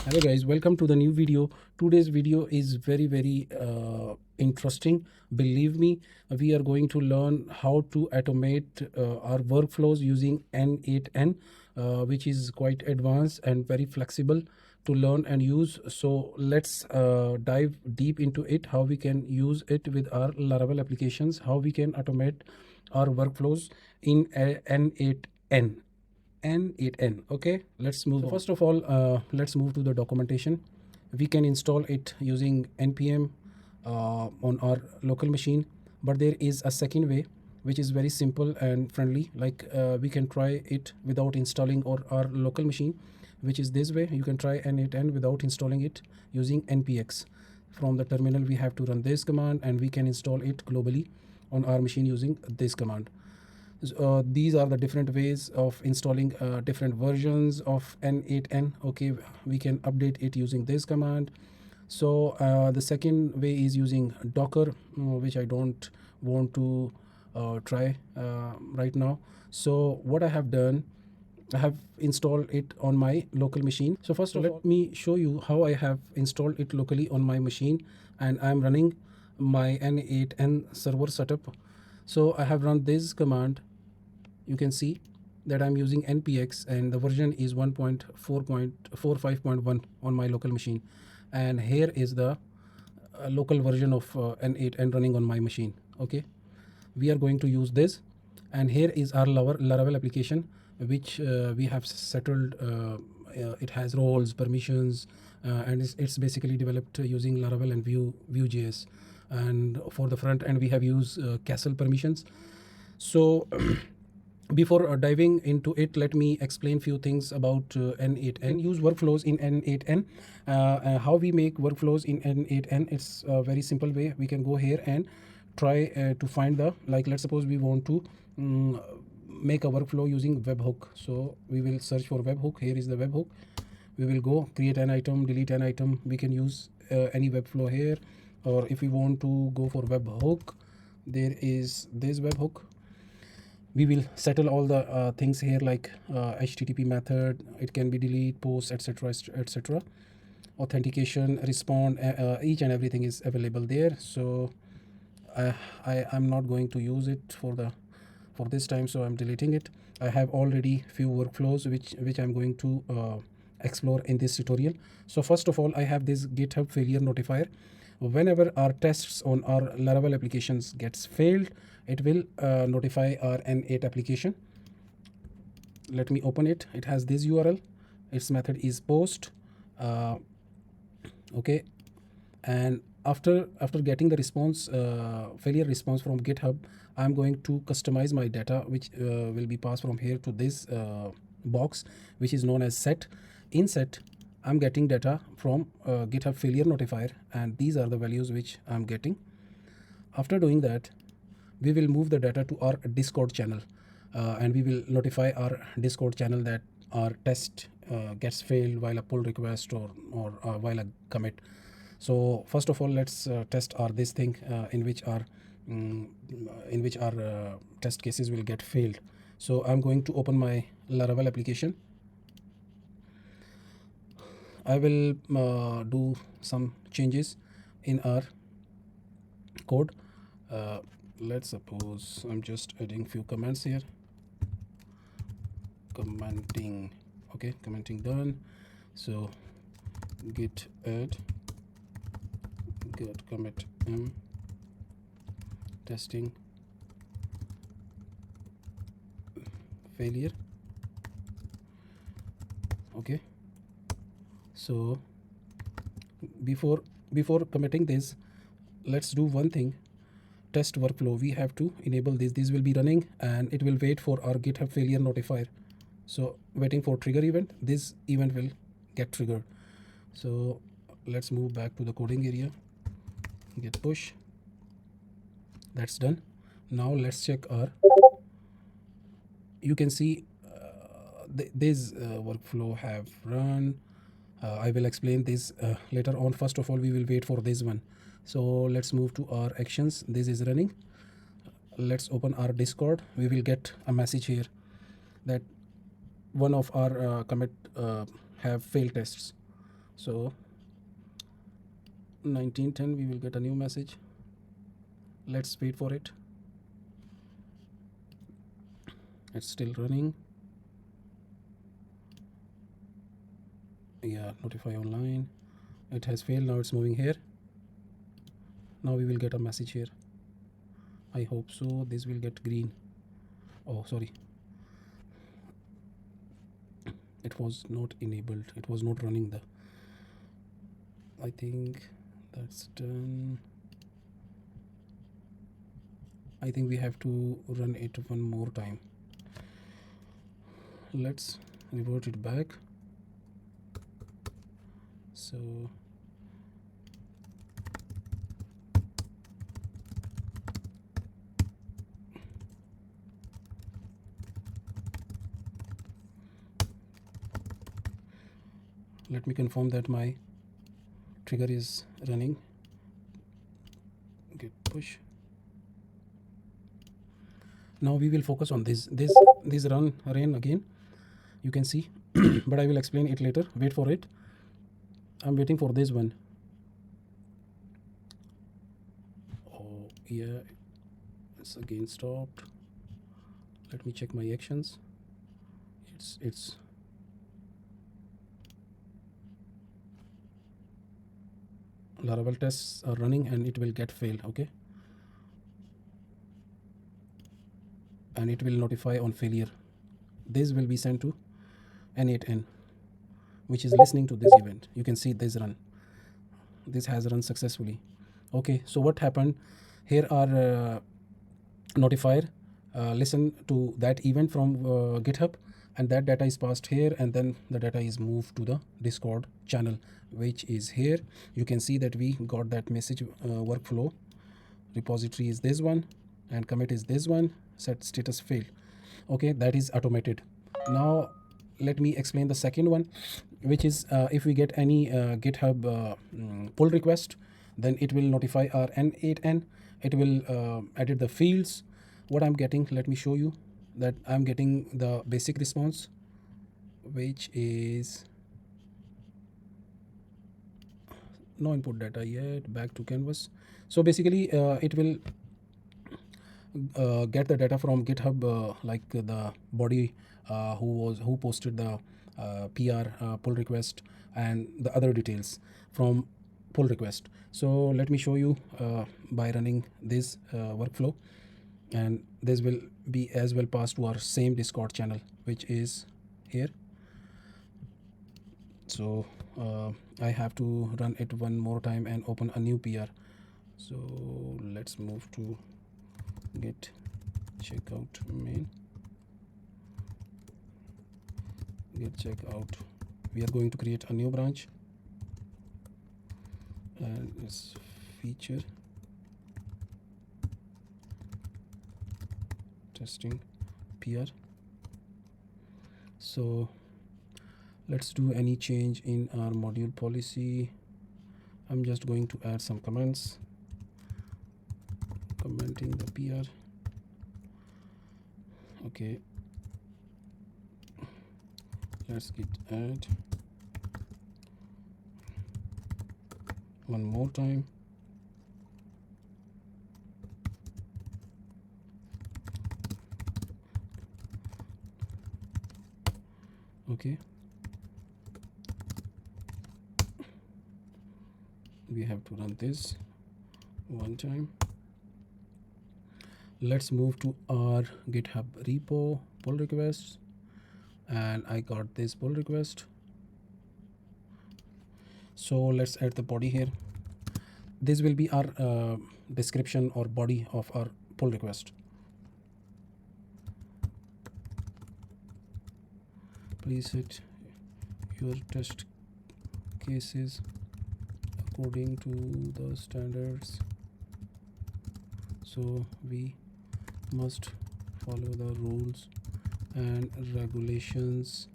Hello guys, welcome to the new video. Today's video is very interesting. Believe me, we are going to learn how to automate our workflows using n8n, which is quite advanced and very flexible to learn and use. So let's dive deep into it, how we can use it with our Laravel applications, how we can automate our workflows in n8n. n8n. Okay, let's move on. First of all, let's move to the documentation. We can install it using npm on our local machine, but there is a second way which is very simple and friendly. Like we can try it without installing or our local machine, which is this way. You can try n8n without installing it using npx. From the terminal we have to run this command and we can install it globally on our machine using this command. These are the different ways of installing different versions of n8n. Okay, we can update it using this command. So the second way is using docker, which I don't want to try right now. So what I have done, I have installed it on my local machine. So first of all, let me show you how I have installed it locally on my machine, and I'm running my n8n server setup. So I have run this command. You can see that I'm using npx and the version is 1.4.45.1 on my local machine, and here is the local version of n8n running on my machine. Okay, we are going to use this, and here is our Laravel application, which we have settled. It has roles, permissions, and it's basically developed using Laravel and Vue.js. And for the front end, we have used castle permissions. So before diving into it, let me explain few things about n8n. Use workflows in n8n. How we make workflows in n8n, it's a very simple way. We can go here and try to find the, like, let's suppose we want to make a workflow using webhook. So we will search for webhook. Here is the webhook. We will go create an item, delete an item. We can use any webflow here, or if we want to go for webhook, there is this webhook. We will settle all the things here, like HTTP method, it can be delete, post, etc, etc. Authentication, respond, each and everything is available there. So I'm not going to use it for this time, so I'm deleting it. I have already few workflows which I'm going to explore in this tutorial. So first of all, I have this GitHub failure notifier. Whenever our tests on our Laravel applications gets failed, it will notify our n8 application. Let me open it. It has this URL. Its method is post. Okay, and after getting the response, failure response from GitHub, I'm going to customize my data, which will be passed from here to this box, which is known as set. In set, I'm getting data from GitHub failure notifier, and these are the values which I'm getting. After doing that, we will move the data to our Discord channel, and we will notify our Discord channel that our test gets failed while a pull request or while a commit. So first of all, let's test our this thing in which our test cases will get failed. So I'm going to open my Laravel application. I will do some changes in our code. Let's suppose I'm just adding few comments here. Commenting, okay, commenting done. So git add git commit testing failure. Okay, so before committing this, let's do one thing. Test workflow, we have to enable this will be running and it will wait for our GitHub failure notifier. So waiting for trigger event, this event will get triggered. So let's move back to the coding area, git push. That's done. Now let's check our, you can see this workflow have run. I will explain this later on. First of all, we will wait for this one. So let's move to our actions. This is running. Let's open our Discord. We will get a message here that one of our commit have failed tests. So 1910 we will get a new message. Let's wait for it. It's still running. Yeah, notify online. It has failed. Now it's moving here. Now we will get a message here. I hope so. This will get green. Oh, sorry. It was not enabled. It was not running the. I think that's done. I think we have to run it one more time. Let's revert it back. So let me confirm that my trigger is running. Git push. Now we will focus on this run again. You can see, but I will explain it later. Wait for it. I'm waiting for this one. Oh yeah, it's again stopped. Let me check my actions. It's Laravel tests are running and it will get fail. Okay, and it will notify on failure. This will be sent to n8n, which is listening to this event. You can see this run. This has run successfully. Okay, so what happened here are notifier listen to that event from GitHub, and that data is passed here, and then the data is moved to the Discord channel, which is here. You can see that we got that message. Workflow repository is this one, and commit is this one. Set status fail. Okay, that is automated. Now let me explain the second one, which is if we get any GitHub pull request, then it will notify our n8n. It will edit the fields. What I'm getting, let me show you that I'm getting the basic response, which is no input data yet. Back to canvas. So basically it will get the data from GitHub, like the body who posted the PR pull request and the other details from pull request. So let me show you by running this workflow, and this will be as well passed to our same Discord channel, which is here. So I have to run it one more time and open a new PR. So let's move to git checkout main, git checkout. We are going to create a new branch, and it's feature testing PR. So let's do any change in our module policy. I'm just going to add some comments, commenting the PR. Okay, let's git add one more time. Okay, we have to run this one time. Let's move to our GitHub repo pull requests, and I got this pull request. So let's add the body here. This will be our description or body of our pull request. Please set your test cases according to the standards. So we must follow the rules and regulations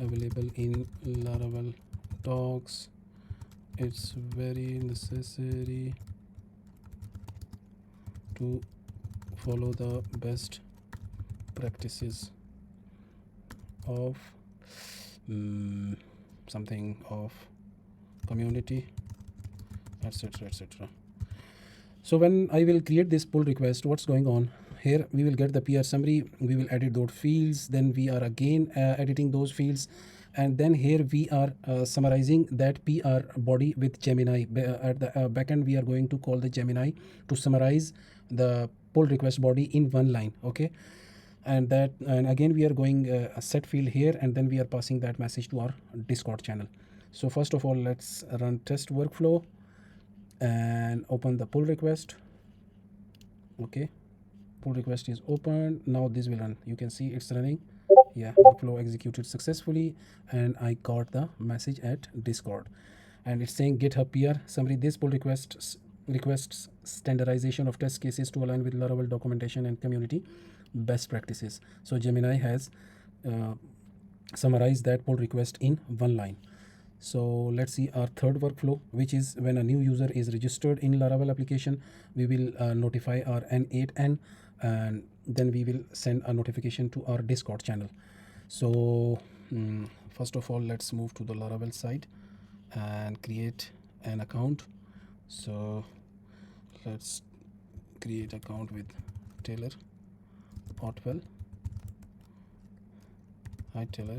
available in Laravel docs. It's very necessary to follow the best practices of something of community, etc, etc. So when I will create this pull request, what's going on here, we will get the PR summary, we will edit those fields, then we are again editing those fields, and then here we are summarizing that PR body with Gemini. At the backend we are going to call the Gemini to summarize the pull request body in one line. Okay, and again we are going a set field here, and then we are passing that message to our Discord channel. So first of all, let's run test workflow and open the pull request. Okay, pull request is open. Now this will run. You can see it's running. Yeah, workflow executed successfully, and I got the message at Discord, and it's saying GitHub PR summary. This pull requests standardization of test cases to align with Laravel documentation and community best practices. So Gemini has uh, summarized that pull request in one line. So let's see our third workflow, which is when a new user is registered in Laravel application, we will notify our n8n, and then we will send a notification to our Discord channel. So first of all, let's move to the Laravel side and create an account. So let's create account with Taylor Otwell. Hi Taylor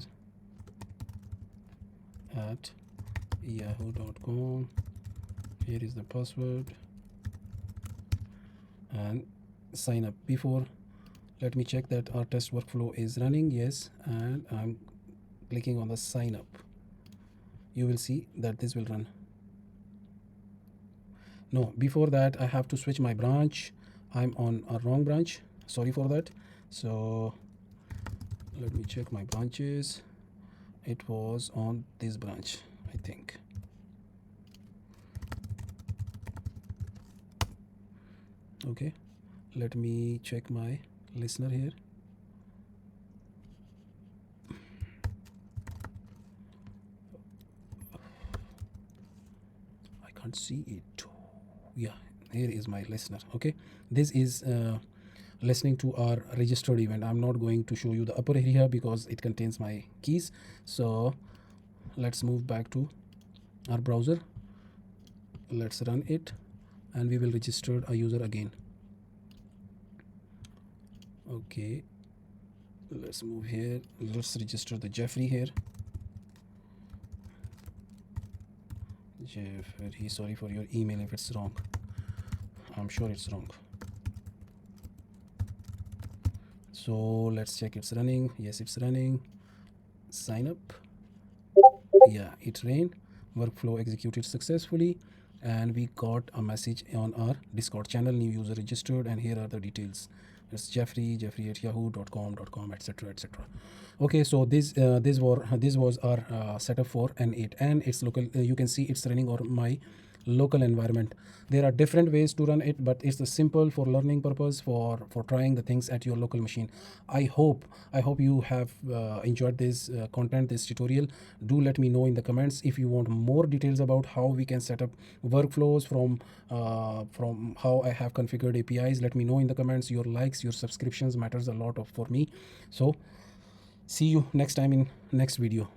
at yahoo.com. Here is the password and sign up. Before, let me check that our test workflow is running. Yes, and I'm clicking on the sign up. You will see that this will run. No, before that I have to switch my branch. I'm on a wrong branch, sorry for that. So let me check my branches. It was on this branch, I think. Okay, let me check my listener here. I can't see it. Yeah, here is my listener. Okay, this is listening to our registered event. I'm not going to show you the upper area because it contains my keys. So let's move back to our browser. Let's run it, and we will register a user again. Okay, let's move here. Let's register the Jeffrey here. Jeffrey, sorry for your email if it's wrong. I'm sure it's wrong. So let's check it's running. Yes, it's running. Sign up. Yeah, it ran. Workflow executed successfully, and we got a message on our Discord channel. New user registered, and here are the details. It's Jeffrey at yahoo.com, etc, etc. Okay, so this was our setup for n8n. It's local. You can see it's running on my local environment. There are different ways to run it, but it's the simple for learning purpose, for trying the things at your local machine. I hope you have enjoyed this content, this tutorial. Do let me know in the comments if you want more details about how we can set up workflows from how I have configured APIs. Let me know in the comments. Your likes, your subscriptions matters a lot for me. So see you next time in next video.